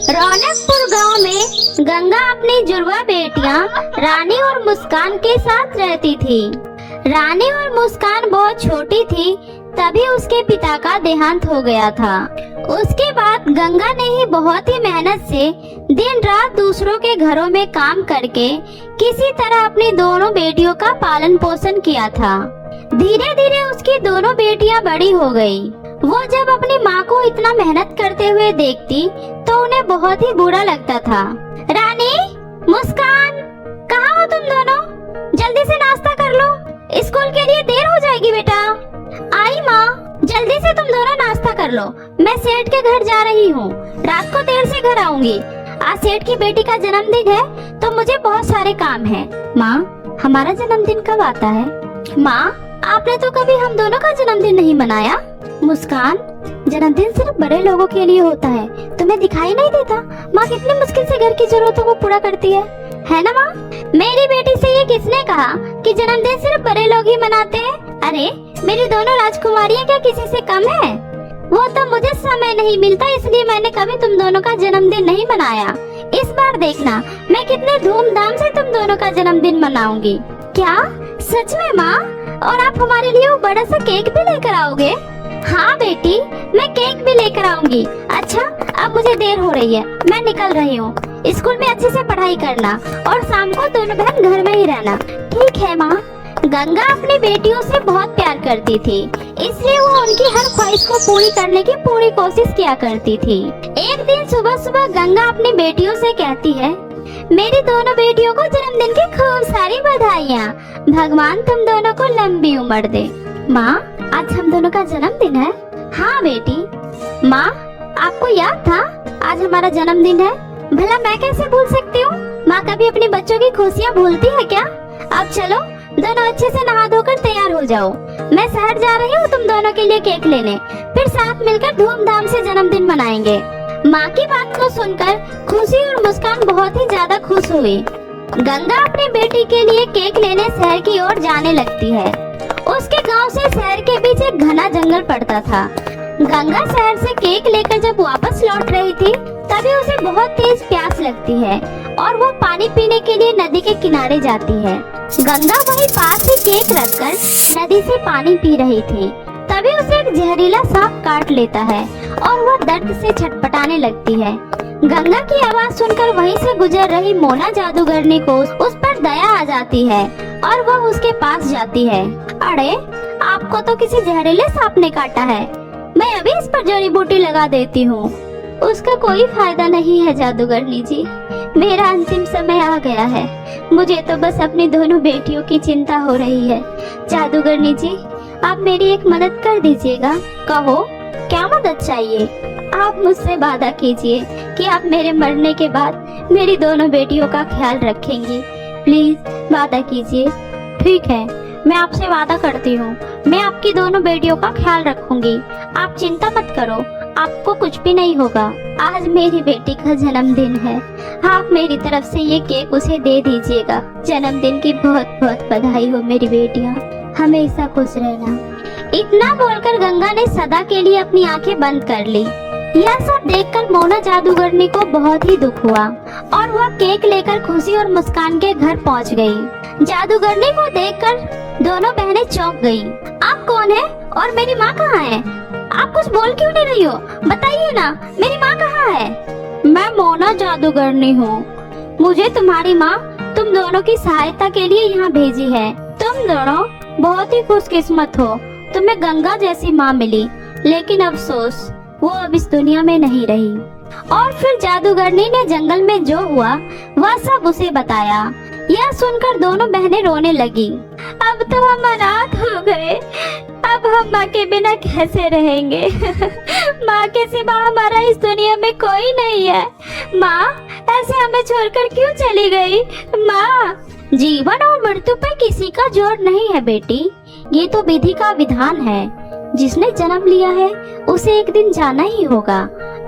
रौनकपुर गांव में गंगा अपनी जुड़वा बेटियां रानी और मुस्कान के साथ रहती थी। रानी और मुस्कान बहुत छोटी थी, तभी उसके पिता का देहांत हो गया था। उसके बाद गंगा ने ही बहुत ही मेहनत से दिन रात दूसरों के घरों में काम करके किसी तरह अपनी दोनों बेटियों का पालन पोषण किया था। धीरे धीरे उसकी दोनों बेटियां बड़ी हो गई। वो जब अपनी माँ को इतना मेहनत करते हुए देखती तो उन्हें बहुत ही बुरा लगता था। रानी, मुस्कान, कहाँ हो तुम दोनों? जल्दी से नाश्ता कर लो, स्कूल के लिए देर हो जाएगी बेटा। आई माँ, जल्दी से तुम दोनों नाश्ता कर लो, मैं सेठ के घर जा रही हूँ, रात को देर से घर आऊंगी। आज सेठ की बेटी का जन्मदिन है तो मुझे बहुत सारे काम है। माँ, हमारा जन्मदिन कब आता है? माँ, आपने तो कभी हम दोनों का जन्मदिन नहीं मनाया। मुस्कान, जन्मदिन सिर्फ बड़े लोगों के लिए होता है, तुम्हें दिखाई नहीं देता माँ कितनी मुश्किल से घर की जरूरतों को पूरा करती है ना माँ? मेरी बेटी से ये किसने कहा कि जन्मदिन सिर्फ बड़े लोग ही मनाते हैं? अरे, मेरी दोनों राजकुमारियाँ क्या किसी से कम है? वो तो मुझे समय नहीं मिलता, इसलिए मैंने कभी तुम दोनों का जन्मदिन नहीं मनाया। इस बार देखना मैं कितने धूमधाम से तुम दोनों का जन्मदिन मनाऊंगी। क्या सच में माँ? और आप हमारे लिए वो बड़ा सा केक भी लेकर आओगे? हाँ बेटी, मैं केक भी लेकर आऊंगी। अच्छा, अब मुझे देर हो रही है, मैं निकल रही हूँ। स्कूल में अच्छे से पढ़ाई करना और शाम को दोनों बहन घर में ही रहना। ठीक है माँ। गंगा अपनी बेटियों से बहुत प्यार करती थी, इसलिए वो उनकी हर ख्वाहिश को पूरी करने की पूरी कोशिश किया करती थी। एक दिन सुबह सुबह गंगा अपनी बेटियों से कहती है, मेरी दोनों बेटियों को जन्मदिन की खूब सारी बधाइयाँ। भगवान तुम दोनों को लंबी उम्र दे। माँ, आज हम दोनों का जन्मदिन है। हाँ बेटी। माँ, आपको याद था आज हमारा जन्मदिन है? भला मैं कैसे भूल सकती हूँ? माँ कभी अपने बच्चों की खुशियाँ भूलती है क्या? अब चलो दोनों अच्छे से नहा धोकर तैयार हो जाओ, मैं शहर जा रही हूँ तुम दोनों के लिए केक लेने, फिर साथ मिलकर धूमधाम से जन्मदिन मनाएंगे। माँ की बात को सुनकर खुशी और मुस्कान बहुत ही ज्यादा खुश हुई। गंगा अपनी बेटी के लिए केक लेने शहर की ओर जाने लगती है। उसके गांव से शहर के बीच एक घना जंगल पड़ता था। गंगा शहर से केक लेकर जब वापस लौट रही थी तभी उसे बहुत तेज प्यास लगती है और वो पानी पीने के लिए नदी के किनारे जाती है। गंगा वहीं पास ही केक रखकर नदी से पानी पी रही थी, तभी उसे एक जहरीला सांप काट लेता है और वो दर्द से छटपटाने लगती है। गंगा की आवाज सुनकर वहीं से गुजर रही मोना जादूगरनी को उस पर दया आ जाती है और वो उसके पास जाती है। अरे, आपको तो किसी जहरीले सांप ने काटा है, मैं अभी इस पर जड़ी बूटी लगा देती हूँ। उसका कोई फायदा नहीं है जादूगरनी जी, मेरा अंतिम समय आ गया है, मुझे तो बस अपनी दोनों बेटियों की चिंता हो रही है। जादूगरनी जी, आप मेरी एक मदद कर दीजिएगा। कहो, क्या मदद चाहिए? आप मुझसे वादा कीजिए कि आप मेरे मरने के बाद मेरी दोनों बेटियों का ख्याल रखेंगी। प्लीज वादा कीजिए। ठीक है, मैं आपसे वादा करती हूँ, मैं आपकी दोनों बेटियों का ख्याल रखूंगी। आप चिंता मत करो, आपको कुछ भी नहीं होगा। आज मेरी बेटी का जन्मदिन है, आप मेरी तरफ से ये केक उसे दे दीजिएगा। जन्मदिन की बहुत बहुत बधाई हो मेरी बेटियाँ, हमेशा खुश रहना। इतना बोलकर गंगा ने सदा के लिए अपनी आंखें बंद कर ली। यह सब देखकर मोना जादूगरनी को बहुत ही दुख हुआ और वह केक लेकर खुशी और मुस्कान के घर पहुंच गई। जादूगरनी को देखकर दोनों बहनें चौंक गईं। आप कौन है और मेरी माँ कहाँ है? आप कुछ बोल क्यों नहीं रही हो? बताइए ना, मेरी माँ कहाँ है? मैं मोना जादूगरनी हूँ, मुझे तुम्हारी माँ तुम दोनों की सहायता के लिए यहाँ भेजी है। तुम दोनों बहुत ही खुशकिस्मत हो, तुम्हें गंगा जैसी माँ मिली, लेकिन अफसोस वो अब इस दुनिया में नहीं रही। और फिर जादूगरनी ने जंगल में जो हुआ वह सब उसे बताया। यह सुनकर दोनों बहनें रोने लगी। अब तो हम अनाथ हो गए, अब हम माँ के बिना कैसे रहेंगे? माँ के सिवा हमारा इस दुनिया में कोई नहीं है। माँ, ऐसे हमें छोड़कर क्यों चली गई? माँ, जीवन और मृत्यु पर किसी का जोर नहीं है बेटी, ये तो विधि का विधान है। जिसने जन्म लिया है उसे एक दिन जाना ही होगा।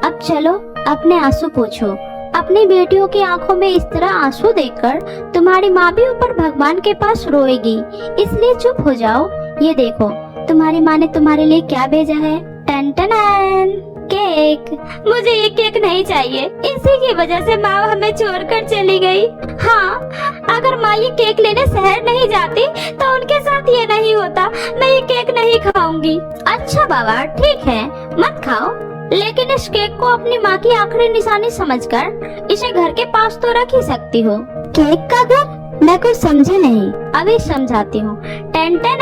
अब चलो अपने आंसू पोंछो। अपनी बेटियों की आंखों में इस तरह आंसू देखकर तुम्हारी माँ भी ऊपर भगवान के पास रोएगी, इसलिए चुप हो जाओ। ये देखो तुम्हारी माँ ने तुम्हारे लिए क्या भेजा है। टन टन केक। केक। मुझे ये केक नहीं चाहिए, इसी की वजह से माँ हमें छोड़कर चली गई। हाँ, अगर माँ ये केक लेने शहर नहीं जाती तो उनके साथ ये नहीं होता। मैं ये केक नहीं खाऊंगी। अच्छा बाबा ठीक है, मत खाओ, लेकिन इस केक को अपनी माँ की आखिरी निशानी समझकर इसे घर के पास तो रख ही सकती हो। केक का घर? मैं कुछ समझे नहीं, अभी समझाती हूँ। टेन टेन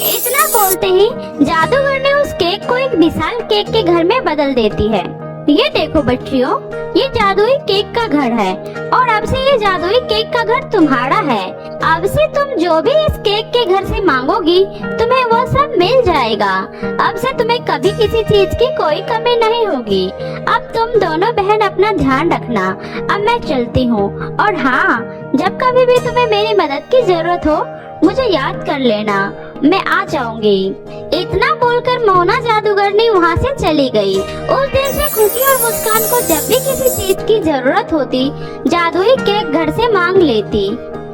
इतना बोलते ही जादूगर ने उस केक को एक विशाल केक के घर में बदल देती है। ये देखो बच्चियों, ये जादुई केक का घर है और अब से ये जादुई केक का घर तुम्हारा है। अब से तुम जो भी इस केक के घर से मांगोगी तुम्हें वो सब मिल जाएगा। अब से तुम्हें कभी किसी चीज की कोई कमी नहीं होगी। अब तुम दोनों बहन अपना ध्यान रखना। अब मैं चलती हूँ, और हाँ, जब कभी भी तुम्हें मेरी मदद की जरूरत हो मुझे याद कर लेना, मैं आ जाऊंगी। इतना बोलकर मोना जादूगरनी वहाँ से चली गई। उस दिन से खुशी और मुस्कान को जब भी किसी चीज की जरूरत होती जादुई केक घर से मांग लेती।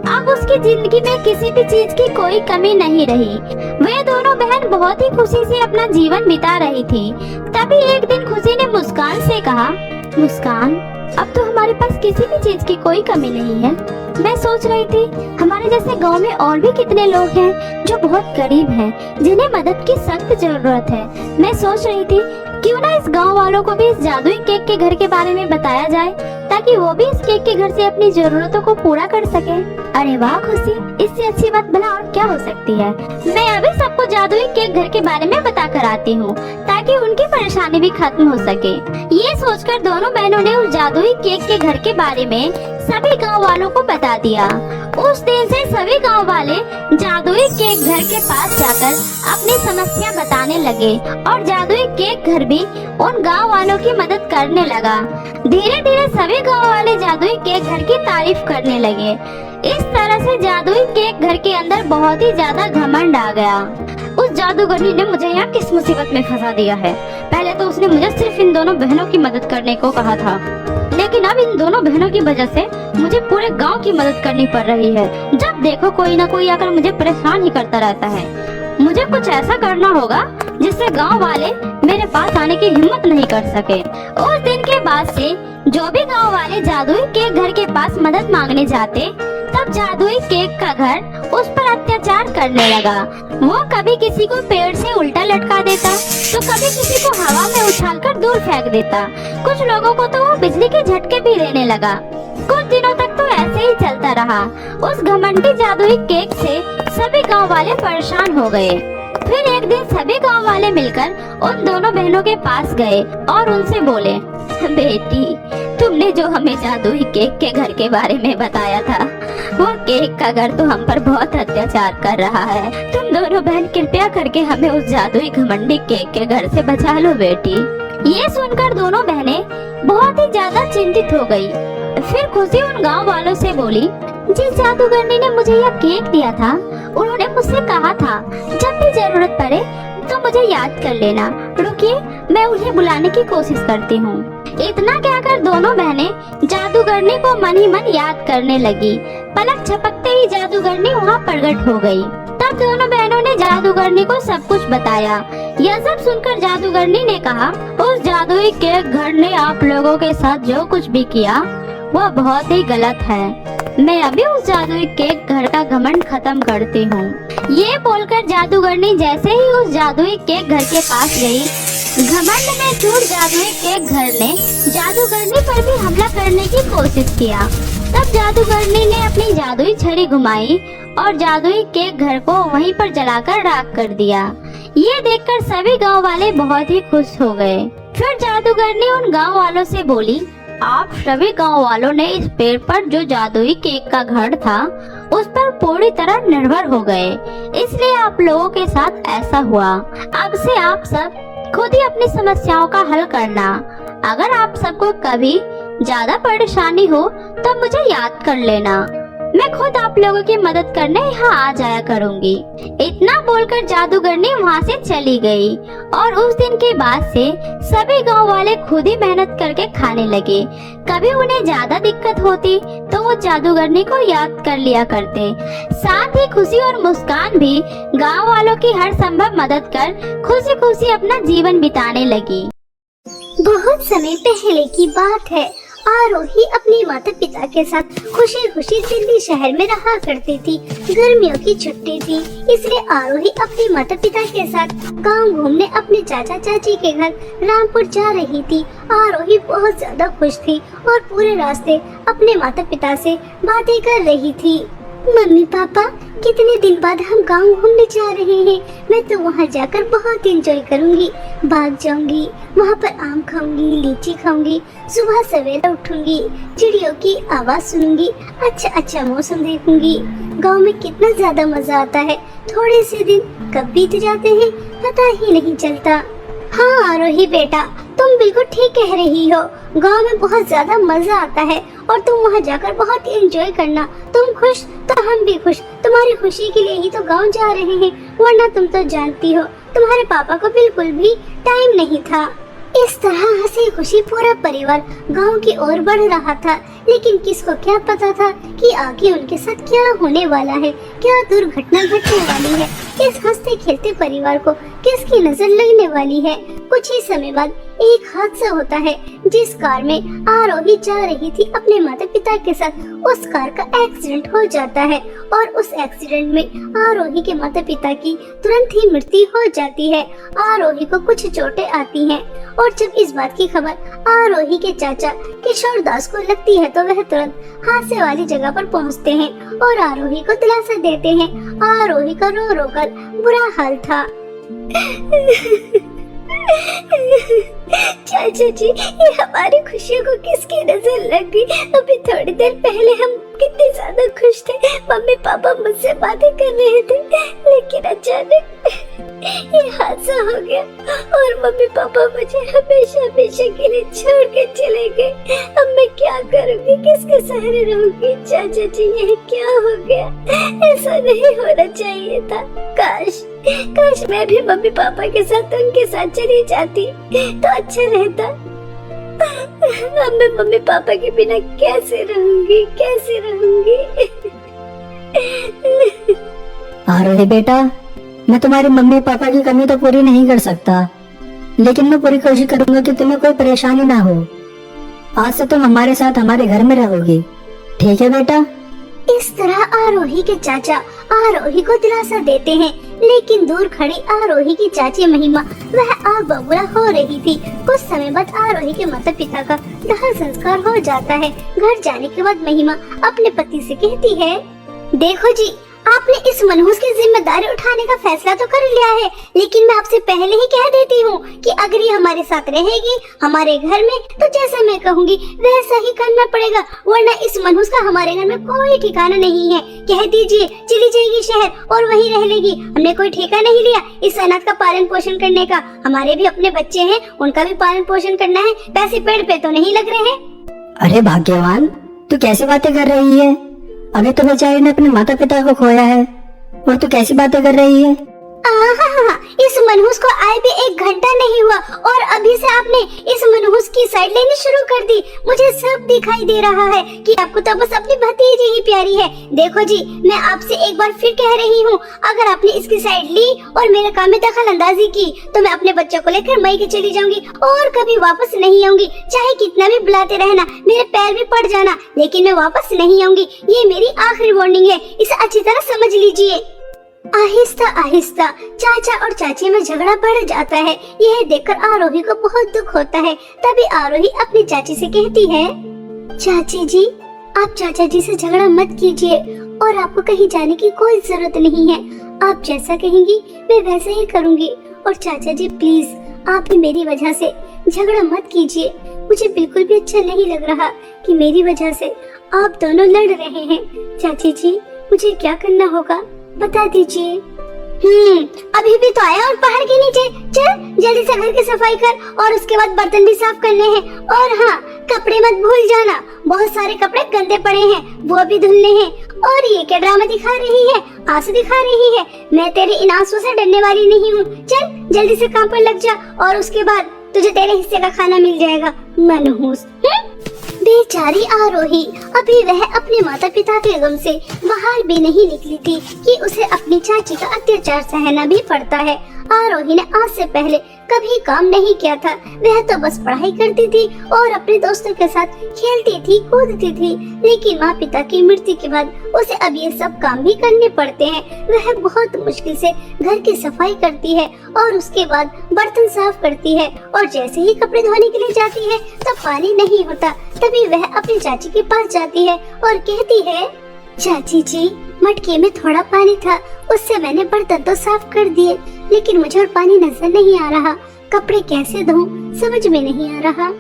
अब उसकी जिंदगी में किसी भी चीज की कोई कमी नहीं रही। वे दोनों बहन बहुत ही खुशी से अपना जीवन बिता रही थी। तभी एक दिन खुशी ने मुस्कान से कहा, मुस्कान, अब तो हमारे पास किसी भी चीज की कोई कमी नहीं है। मैं सोच रही थी हमारे जैसे गांव में और भी कितने लोग हैं जो बहुत गरीब हैं, जिन्हें मदद की सख्त जरूरत है। मैं सोच रही थी क्यों ना इस गांव वालों को भी इस जादुई केक के घर के बारे में बताया जाए, ताकि वो भी इस केक के घर से अपनी जरूरतों को पूरा कर सके। अरे वाह खुशी, इससे अच्छी बात भला और क्या हो सकती है। मैं अभी सबको जादुई केक घर के बारे में बता कर आती हूँ, ताकि उनकी परेशानी भी खत्म हो सके। ये सोचकर दोनों बहनों ने उस जादुई केक के घर के बारे में सभी गांव वालों को बता दिया। उस दिन से सभी गांव वाले जादुई केक घर के पास जाकर अपनी समस्या बताने लगे और जादुई केक घर भी उन गांव वालों की मदद करने लगा। धीरे धीरे सभी गांव वाले जादुई केक घर की तारीफ करने लगे। इस तरह से जादुई केक घर के अंदर बहुत ही ज्यादा घमंड आ गया। उस जादूगरनी ने मुझे यहाँ किस मुसीबत में फंसा दिया है। पहले तो उसने मुझे सिर्फ इन दोनों बहनों की मदद करने को कहा था, लेकिन अब इन दोनों बहनों की वजह से मुझे पूरे गांव की मदद करनी पड़ रही है। जब देखो कोई ना कोई आकर मुझे परेशान ही करता रहता है। मुझे कुछ ऐसा करना होगा जिससे गांव वाले मेरे पास आने की हिम्मत नहीं कर सके। उस दिन के बाद से जो भी गांव वाले जादुई केक घर के पास मदद मांगने जाते, तब जादुई केक का घर उस पर अत्याचार करने लगा। वो कभी किसी को पेड़ से उल्टा लटका देता, तो कभी किसी को हवा में उछालकर दूर फेंक देता। कुछ लोगों को तो वो बिजली के झटके भी देने लगा। कुछ दिनों तक तो ऐसे ही चलता रहा। उस घमंडी जादुई केक से सभी गांव वाले परेशान हो गए। फिर एक दिन सभी गांव वाले मिलकर उन दोनों बहनों के पास गए और उनसे बोले, बेटी, तुमने जो हमें जादुई केक के घर के बारे में बताया था, वो केक का घर तो हम पर बहुत अत्याचार कर रहा है। तुम दोनों बहन कृपया करके हमें उस जादुई घमंडी केक के घर से बचा लो बेटी। ये सुनकर दोनों बहनें बहुत ही ज्यादा चिंतित हो गई। फिर खुशी उन गांव वालों से बोली, जिस जादूगरनी ने मुझे यह केक दिया था, उन्होंने मुझसे कहा था जब भी जरूरत पड़े तो मुझे याद कर लेना। रुकिए, मैं उन्हें बुलाने की कोशिश करती हूँ। इतना कहकर दोनों बहनें जादूगरनी को मन ही मन याद करने लगी। पलक झपकते ही जादूगरनी वहाँ प्रकट हो गई। तब दोनों बहनों ने जादूगरनी को सब कुछ बताया। यह सब सुनकर जादूगरनी ने कहा, उस जादुई केक घर ने आप लोगों के साथ जो कुछ भी किया वह बहुत ही गलत है। मैं अभी उस जादुई केक घर का घमंड खत्म करती हूँ। ये बोलकर जादूगरनी जैसे ही उस जादुई केक घर के पास गई, घमंड में चूर जादुई केक घर ने जादूगरनी पर भी हमला करने की कोशिश किया। तब जादूगरनी ने अपनी जादुई छड़ी घुमाई और जादुई केक घर को वहीं पर जलाकर राख कर दिया। ये देखकर सभी गांव वाले बहुत ही खुश हो गए। फिर जादूगरनी उन गांव वालों से बोली, आप सभी गांव वालों ने इस पेड़ पर जो जादुई केक का घर था उस पर पूरी तरह निर्भर हो गए, इसलिए आप लोगों के साथ ऐसा हुआ। अब से आप सब खुद ही अपनी समस्याओं का हल करना। अगर आप सबको कभी ज्यादा परेशानी हो तो मुझे याद कर लेना। मैं खुद आप लोगों की मदद करने यहाँ आ जाया करूँगी। इतना बोलकर जादूगरनी वहाँ से चली गई और उस दिन के बाद से सभी गांव वाले खुद ही मेहनत करके खाने लगे। कभी उन्हें ज्यादा दिक्कत होती तो वो जादूगरनी को याद कर लिया करते। साथ ही खुशी और मुस्कान भी गांव वालों की हर संभव मदद कर खुशी खुशी अपना जीवन बिताने लगी। बहुत समय पहले की बात है। आरोही अपने माता पिता के साथ खुशी खुशी दिल्ली शहर में रहा करती थी। गर्मियों की छुट्टी थी, इसलिए आरोही अपने माता पिता के साथ गांव घूमने अपने चाचा चाची के घर रामपुर जा रही थी। आरोही बहुत ज्यादा खुश थी और पूरे रास्ते अपने माता पिता से बातें कर रही थी। मम्मी पापा, कितने दिन बाद हम गांव घूमने जा रहे हैं। मैं तो वहाँ जाकर बहुत एंजॉय करूँगी। बाग जाऊंगी, वहाँ पर आम खाऊंगी, लीची खाऊंगी, सुबह सवेरे उठूंगी, चिड़ियों की आवाज सुनूंगी, अच्छा मौसम देखूंगी। गांव में कितना ज्यादा मजा आता है। थोड़े से दिन कब बीत जाते हैं पता ही नहीं चलता। हाँ आरोही बेटा, तुम बिल्कुल ठीक कह रही हो। गांव में बहुत ज्यादा मजा आता है और तुम वहाँ जाकर बहुत एंजॉय करना। तुम खुश तो हम भी खुश। तुम्हारी खुशी के लिए ही तो गांव जा रहे हैं, वरना तुम तो जानती हो तुम्हारे पापा को बिल्कुल भी टाइम नहीं था। इस तरह हंसी खुशी पूरा परिवार गांव की ओर बढ़ रहा था, लेकिन किसको क्या पता था कि आगे उनके साथ क्या होने वाला है, क्या दुर्घटना घटने वाली है। इस हंसते खेलते परिवार को किसकी नजर लगने वाली है। कुछ ही समय बाद एक हादसा होता है, जिस कार में आरोही जा रही थी अपने माता पिता के साथ, उस कार का एक्सीडेंट हो जाता है और उस एक्सीडेंट में आरोही के माता पिता की तुरंत ही मृत्यु हो जाती है। आरोही को कुछ चोटें आती हैं और जब इस बात की खबर आरोही के चाचा किशोर दास को लगती है तो वह तुरंत हादसे वाली जगह पर पहुंचते हैं और आरोही को दिलासा देते हैं। आरोही का रो रो कर बुरा हाल था। चाचा जी, ये हमारी खुशियों को किसकी नजर लग गई? अभी थोड़ी देर पहले हम कितने ज्यादा खुश थे, मम्मी पापा मुझसे बातें कर रहे थे, लेकिन अचानक ये हादसा हो गया और मम्मी पापा मुझे हमेशा हमेशा के लिए छोड़ के चले गए। अब मैं क्या करूँगी, किसके सहारे रहूंगी? चाचा जी, ये क्या हो गया? ऐसा नहीं होना चाहिए था। काश मैं भी मम्मी पापा के साथ उनके साथ चली जाती तो अच्छा रहता। अब मैं मम्मी पापा के बिना कैसे रहूंगी? आरोही बेटा, मैं तुम्हारे मम्मी पापा की कमी तो पूरी नहीं कर सकता, लेकिन मैं पूरी कोशिश करूंगा कि तुम्हें कोई परेशानी ना हो। आज से तुम हमारे साथ हमारे घर में रहोगी, ठीक है बेटा? इस तरह आरोही के चाचा आरोही को दिलासा देते हैं, लेकिन दूर खड़ी आरोही की चाची महिमा वह आग बबूला हो रही थी। कुछ समय बाद आरोही के माता पिता का दाह संस्कार हो जाता है। घर जाने के बाद महिमा अपने पति से कहती है, देखो जी, आपने इस मनहूस की जिम्मेदारी उठाने का फैसला तो कर लिया है, लेकिन मैं आपसे पहले ही कह देती हूँ कि अगर ये हमारे साथ रहेगी हमारे घर में, तो जैसा मैं कहूँगी वैसा ही करना पड़ेगा, वरना इस मनहूस का हमारे घर में कोई ठिकाना नहीं है। कह दीजिए चली जाएगी शहर और वहीं रह लेगी। हमने कोई ठेका नहीं लिया इस अनाथ का पालन पोषण करने का। हमारे भी अपने बच्चे हैं, उनका भी पालन पोषण करना है। पैसे पेड़ पे तो नहीं लग रहे हैं। अरे भाग्यवान, तू कैसी बातें कर रही है? अभी तो बेचारी ने अपने माता पिता को खोया है और तू कैसी बातें कर रही है? इस मनहूस को आए भी 1 घंटा नहीं हुआ और अभी से आपने इस मनहूस की साइड लेनी शुरू कर दी। मुझे सब दिखाई दे रहा है कि आपको तो बस अपनी भतीजी ही प्यारी है। देखो जी, मैं आपसे एक बार फिर कह रही हूँ, अगर आपने इसकी साइड ली और मेरे काम में दखल अंदाजी की तो मैं अपने बच्चों को लेकर मई के चली जाऊंगी और कभी वापस नहीं आऊंगी। चाहे कितना भी बुलाते रहना, मेरे पैर भी पड़ जाना, लेकिन मैं वापस नहीं आऊंगी। ये मेरी आखिरी वार्निंग है, इसे अच्छी तरह समझ लीजिए। आहिस्ता आहिस्ता चाचा और चाची में झगड़ा बढ़ जाता है। यह देखकर आरोही को बहुत दुख होता है। तभी आरोही अपनी चाची से कहती है, चाची जी, आप चाचा जी से झगड़ा मत कीजिए और आपको कहीं जाने की कोई जरूरत नहीं है। आप जैसा कहेंगी मैं वैसा ही करूंगी। और चाचा जी प्लीज, आप भी मेरी वजह से झगड़ा मत कीजिए। मुझे बिल्कुल भी अच्छा नहीं लग रहा कि मेरी वजह से आप दोनों लड़ रहे हैं। चाची जी, मुझे क्या करना होगा बता दीजिए। अभी भी तो आया और पहाड़ के नीचे। चल जल्दी से घर की सफाई कर और उसके बाद बर्तन भी साफ करने हैं। और हाँ, कपड़े मत भूल जाना, बहुत सारे कपड़े गंदे पड़े हैं, वो भी धुलने हैं। और ये क्या ड्रामा दिखा रही है, आंसू दिखा रही है? मैं तेरे इन आंसू से डरने वाली नहीं हूँ। चल जल्दी से काम पर लग जा और उसके बाद तुझे तेरे हिस्से का खाना मिल जाएगा, मनहूस। बेचारी आरोही, अभी वह अपने माता पिता के गम से बाहर भी नहीं निकली थी कि उसे अपनी चाची का अत्याचार सहना भी पड़ता है। आरोही ने आज से पहले कभी काम नहीं किया था। वह तो बस पढ़ाई करती थी और अपने दोस्तों के साथ खेलती थी, कूदती थी। लेकिन माँ पिता की मृत्यु के बाद उसे अब ये सब काम भी करने पड़ते हैं। वह बहुत मुश्किल से घर की सफाई करती है और उसके बाद बर्तन साफ करती है, और जैसे ही कपड़े धोने के लिए जाती है तब पानी नहीं होता। तभी वह अपनी चाची के पास जाती है और कहती है, चाची जी, मटके में थोड़ा पानी था, उससे मैंने बर्तन तो साफ कर दिए, लेकिन मुझे और पानी नजर नहीं आ रहा। कपड़े कैसे धोऊं समझ में नहीं आ रहा।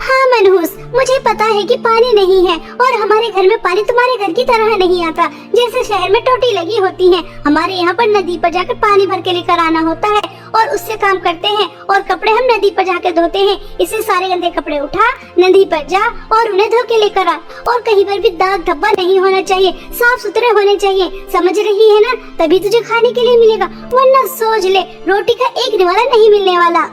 हाँ मनहूस, मुझे पता है कि पानी नहीं है, और हमारे घर में पानी तुम्हारे घर की तरह नहीं आता। जैसे शहर में टोटी लगी होती है, हमारे यहाँ पर नदी पर जाकर पानी भर के लेकर आना होता है और उससे काम करते हैं, और कपड़े हम नदी पर जाकर धोते हैं। इससे सारे गंदे कपड़े उठा, नदी पर जा और उन्हें धो के लेकर आ, और कहीं पर भी दाग धब्बा नहीं होना चाहिए, साफ सुथरे होने चाहिए। समझ रही है ना? तभी तुझे खाने के लिए मिलेगा, वरना सोच ले रोटी का एक निवाला नहीं मिलने वाला।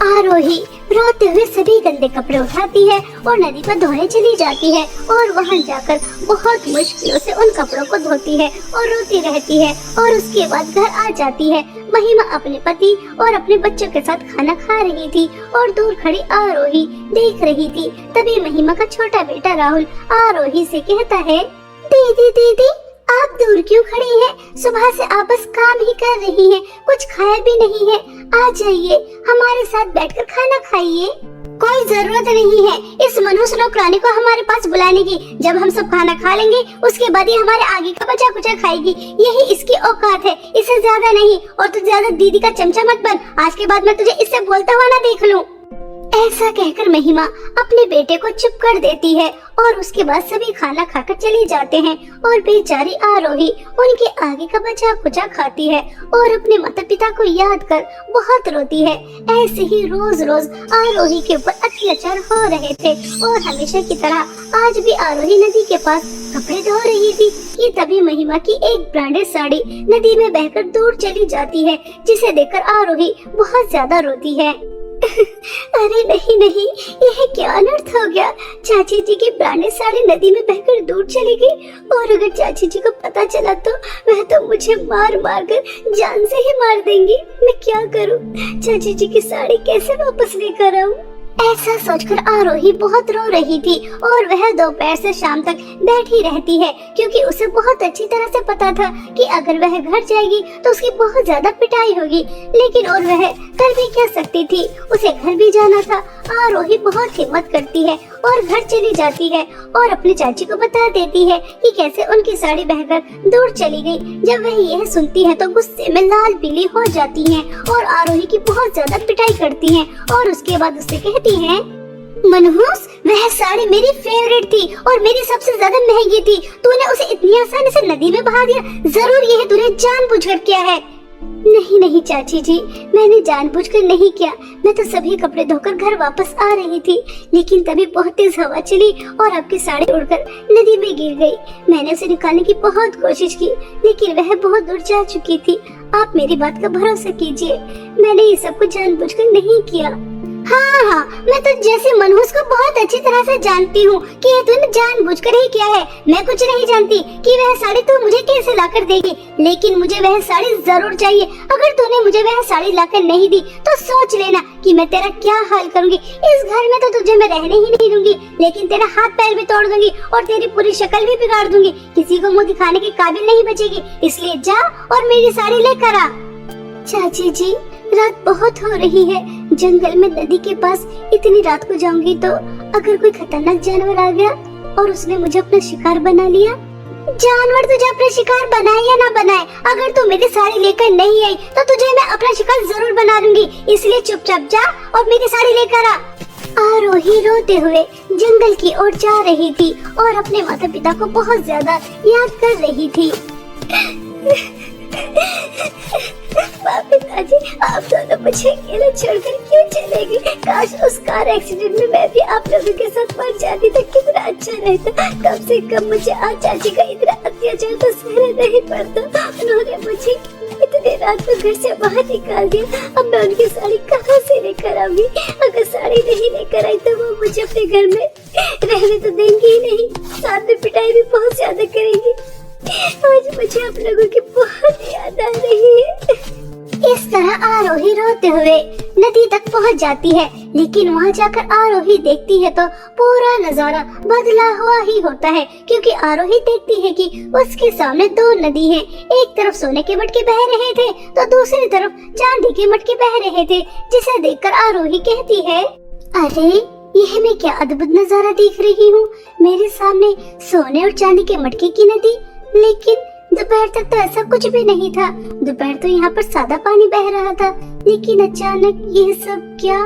आरोही रोते हुए सभी गंदे कपड़े उठाती है और नदी पर धोने चली जाती है, और वहां जाकर बहुत मुश्किलों से उन कपड़ों को धोती है और रोती रहती है। और उसके बाद घर आ जाती है। महिमा अपने पति और अपने बच्चों के साथ खाना खा रही थी और दूर खड़ी आरोही देख रही थी। तभी महिमा का छोटा बेटा राहुल आरोही से कहता है, दीदी दीदी, आप दूर क्यों खड़ी हैं? सुबह से आप बस काम ही कर रही हैं, कुछ खाया भी नहीं है। आ जाइए, हमारे साथ बैठकर खाना खाइए। कोई जरूरत नहीं है इस मनुष्य नौकरानी को हमारे पास बुलाने की। जब हम सब खाना खा लेंगे उसके बाद ये हमारे आगे का बचा कुचा खाएगी, यही इसकी औकात है, इससे ज्यादा नहीं। और तू ज्यादा दीदी का चमचा मत बन, आज के बाद मैं तुझे इससे बोलता हुआ ना देख लूं। ऐसा कहकर महिमा अपने बेटे को चुप कर देती है, और उसके बाद सभी खाना खाकर चले जाते हैं, और बेचारी आरोही उनके आगे का बचा कुचा खाती है और अपने माता पिता को याद कर बहुत रोती है। ऐसे ही रोज रोज आरोही के ऊपर अत्याचार हो रहे थे, और हमेशा की तरह आज भी आरोही नदी के पास कपड़े धो रही थी कि तभी महिमा की एक ब्रांडेड साड़ी नदी में बहकर दूर चली जाती है, जिसे देखकर आरोही बहुत ज्यादा रोती है। अरे नहीं नहीं, यह क्या अनर्थ हो गया। चाची जी की ब्रांडेड साड़ी नदी में बहकर दूर चली गई, और अगर चाची जी को पता चला तो वह तो मुझे मार मार कर जान से ही मार देंगी। मैं क्या करूं? चाची जी की साड़ी कैसे वापस लेकर आऊं? ऐसा सोचकर आरोही बहुत रो रही थी, और वह दोपहर से शाम तक बैठी रहती है, क्योंकि उसे बहुत अच्छी तरह से पता था कि अगर वह घर जाएगी तो उसकी बहुत ज्यादा पिटाई होगी। लेकिन और वह कर भी क्या सकती थी, उसे घर भी जाना था। आरोही बहुत हिम्मत करती है और घर चली जाती है, और अपनी चाची को बता देती है कि कैसे उनकी साड़ी बहकर दूर चली गई। जब वह यह सुनती है तो गुस्से में लाल पीली हो जाती है, और आरोही की बहुत ज्यादा पिटाई करती है, और उसके बाद उससे कहती है, मनहूस, वह साड़ी मेरी फेवरेट थी और मेरी सबसे ज्यादा महंगी थी। तूने उसे इतनी आसानी से नदी में बहा दिया, जरूर यह तूने जानबूझकर किया है। नहीं नहीं चाची जी, मैंने जानबूझकर नहीं किया। मैं तो सभी कपड़े धोकर घर वापस आ रही थी, लेकिन तभी बहुत तेज हवा चली और आपकी साड़ी उड़कर नदी में गिर गई। मैंने उसे निकालने की बहुत कोशिश की, लेकिन वह बहुत दूर जा चुकी थी। आप मेरी बात का भरोसा कीजिए, मैंने ये सब कुछ जानबूझकर नहीं किया। हाँ, मैं तो जैसे मनहूस को बहुत अच्छी तरह से जानती हूँ कि ये तूने जानबूझकर ही किया है। मैं कुछ नहीं जानती कि वह साड़ी तू मुझे कैसे लाकर देगी, लेकिन मुझे वह साड़ी जरूर चाहिए। अगर तूने मुझे वह साड़ी लाकर नहीं दी तो सोच लेना कि मैं तेरा क्या हाल करूँगी। इस घर में तो तुझे मैं रहने ही नहीं दूंगी, लेकिन तेरा हाथ पैर भी तोड़ दूंगी और तेरी पूरी शक्ल भी बिगाड़ दूंगी। किसी को मुँह दिखाने के काबिल नहीं बचेगी, इसलिए जा और मेरी साड़ी लेकर आ। चाची जी, रात बहुत हो रही है, जंगल में नदी के पास इतनी रात को जाऊंगी तो अगर कोई खतरनाक जानवर आ गया और उसने मुझे अपना शिकार बना लिया। जानवर तुझे अपना शिकार बनाए या ना बनाए, अगर तू मेरी साड़ी लेकर नहीं आई तो तुझे मैं अपना शिकार जरूर बना दूंगी। इसलिए चुपचाप जा और मेरी साड़ी लेकर आ। आरोही रोते हुए जंगल की ओर जा रही थी और अपने माता पिता को बहुत ज्यादा याद कर रही थी। पिताजी, आप दोनों मुझे अकेले छोड़कर क्यों चले गए? काश उस कार एक्सीडेंट में मैं भी आप लोगों के साथ मर जाती तो कितना अच्छा रहता। कम से कम मुझे आज चाची का इतना अत्याचार तो सहना नहीं पड़ता। उन्होंने मुझे इतने रात को घर से बाहर निकाल दिया। अब मैं उनकी साड़ी कहाँ से लेकर आऊंगी? अगर साड़ी नहीं लेकर आई तो वो मुझे अपने घर में रहने तो देंगे ही नहीं, साथ में पिटाई भी बहुत ज्यादा करेंगी। आज मुझे आप लोगों की बहुत याद आ रही है। इस तरह आरोही रोते हुए नदी तक पहुंच जाती है, लेकिन वहां जाकर आरोही देखती है तो पूरा नजारा बदला हुआ ही होता है, क्योंकि आरोही देखती है कि उसके सामने दो नदी हैं। एक तरफ सोने के मटके बह रहे थे तो दूसरी तरफ चांदी के मटके बह रहे थे, जिसे देखकर आरोही कहती है, अरे यह मैं क्या अद्भुत नजारा देख रही हूँ। मेरे सामने सोने और चांदी के मटके की नदी, लेकिन दोपहर तक तो ऐसा कुछ भी नहीं था। दोपहर तो यहाँ पर सादा पानी बह रहा था, लेकिन अचानक यह सब क्या।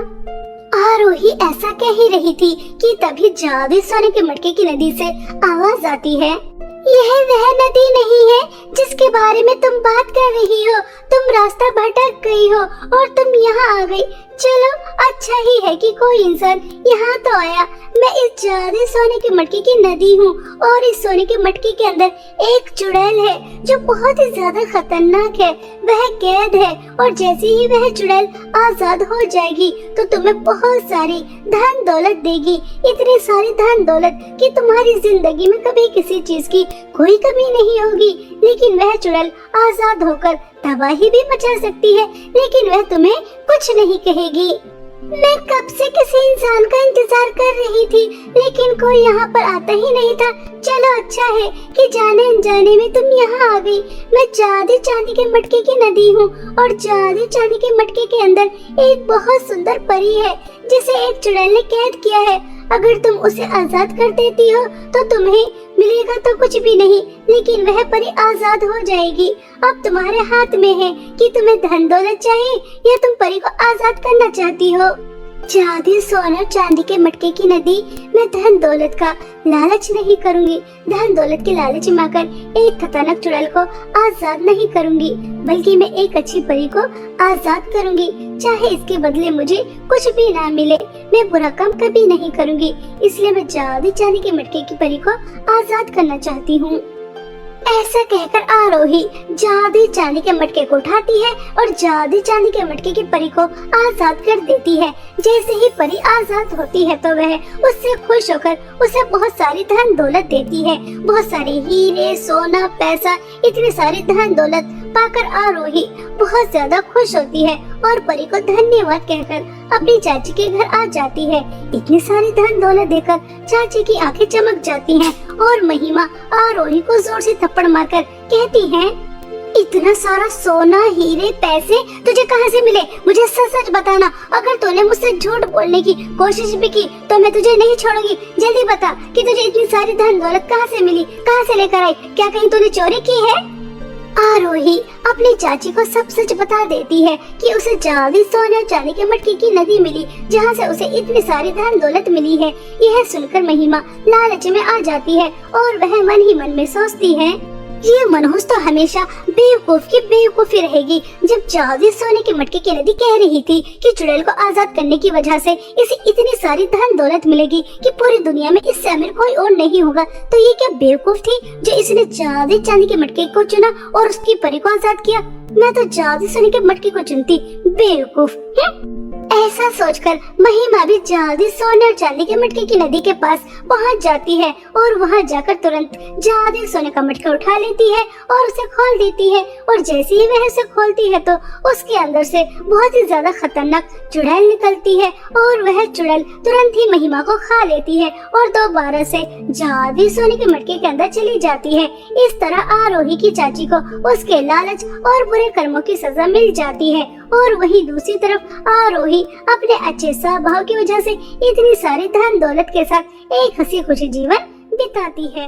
आरोही ऐसा कह ही रही थी कि तभी जादू सोने के मटके की नदी से आवाज आती है, यह वह नदी नहीं है जिसके बारे में तुम बात कर रही हो। तुम रास्ता भटक गई हो और तुम यहाँ आ गई। चलो अच्छा ही है कि कोई इंसान यहाँ तो आया। मैं इस जादू सोने के मटके की नदी हूँ और इस सोने के मटके के अंदर एक चुड़ैल है जो बहुत ही ज्यादा खतरनाक है। वह कैद है और जैसे ही वह चुड़ैल आजाद हो जाएगी तो तुम्हें बहुत सारी धन दौलत देगी, इतनी सारी धन दौलत कि तुम्हारी जिंदगी में कभी किसी चीज की कोई कमी नहीं होगी। लेकिन वह चुड़ैल आजाद होकर तबाही भी मचा सकती है, लेकिन वह तुम्हें कुछ नहीं कहेगी। मैं कब से किसी इंसान का इंतजार कर रही थी, लेकिन कोई यहाँ पर आता ही नहीं था। चलो अच्छा है कि जाने अनजाने में तुम यहाँ आ गई। मैं जादू चांदी के मटके की नदी हूँ और जादू चांदी के मटके के अंदर एक बहुत सुंदर परी है जिसे एक चुड़ैल ने कैद किया है। अगर तुम उसे आजाद कर देती हो तो तुम्हें मिलेगा तो कुछ भी नहीं, लेकिन वह परी आजाद हो जाएगी। अब तुम्हारे हाथ में है कि तुम्हें धन दौलत चाहिए या तुम परी को आजाद करना चाहती हो। जादू सोना चांदी के मटके की नदी, मैं धन दौलत का लालच नहीं करूंगी। धन दौलत के लालच में आकर एक खतरनाक चुड़ैल को आजाद नहीं करूंगी, बल्कि मैं एक अच्छी परी को आजाद करूंगी। चाहे इसके बदले मुझे कुछ भी ना मिले, मैं बुरा काम कभी नहीं करूंगी। इसलिए मैं जादू चांदी के मटके की परी को आजाद करना चाहती हूँ। ऐसा कहकर आरोही जादू चांदी के मटके को उठाती है और जादू चांदी के मटके की परी को आजाद कर देती है। जैसे ही परी आजाद होती है तो वह उससे खुश होकर उसे बहुत सारी धन दौलत देती है। बहुत सारे हीरे, सोना, पैसा, इतने सारी धन दौलत पाकर आरोही बहुत ज्यादा खुश होती है और परी को धन्यवाद कहकर अपनी चाची के घर आ जाती है। इतनी सारी धन दौलत देकर चाची की आंखें चमक जाती हैं और महिमा आरोही को जोर से थप्पड़ मारकर कहती है, इतना सारा सोना, हीरे, पैसे तुझे कहाँ से मिले? मुझे सच सच बताना। अगर तूने मुझसे झूठ बोलने की कोशिश भी की तो मैं तुझे नहीं छोड़ूंगी। जल्दी बता कि तुझे इतनी सारी धन दौलत कहाँ से मिली, कहाँ से लेकर आई? क्या कहीं तूने चोरी की है? आरोही अपनी चाची को सब सच बता देती है कि उसे जादू सोने चांदी के मटके की नदी मिली, जहाँ से उसे इतनी सारी धन दौलत मिली है। यह सुनकर महिमा लालच में आ जाती है और वह मन ही मन में सोचती है, ये मनहूस तो हमेशा बेवकूफ की बेवकूफी रहेगी। जब जादू सोने के मटके की नदी कह रही थी कि चुड़ैल को आजाद करने की वजह से इसे इतनी सारी धन दौलत मिलेगी कि पूरी दुनिया में इससे अमीर कोई और नहीं होगा, तो ये क्या बेवकूफ थी जो इसने जादू चांदी के मटके को चुना और उसकी परी को आजाद किया? मैं तो जादू सोने के मटके को चुनती, बेवकूफ। ऐसा सोचकर महिमा भी जादू सोने और चांदी के मटके की नदी के पास पहुंच जाती है और वहां जाकर तुरंत जादू सोने का मटका उठा लेती है और उसे खोल देती है। और जैसे ही वह उसे खोलती है तो उसके अंदर से बहुत ही ज्यादा खतरनाक चुड़ैल निकलती है और वह चुड़ैल तुरंत ही महिमा को खा लेती है और दोबारा से जादू सोने के मटके के अंदर चली जाती है। इस तरह आरोही की चाची को उसके लालच और बुरे कर्मों की सजा मिल जाती है और वहीं दूसरी तरफ आरोही अपने अच्छे स्वभाव की वजह से इतनी सारी धन दौलत के साथ एक हंसी खुशी जीवन बिताती है।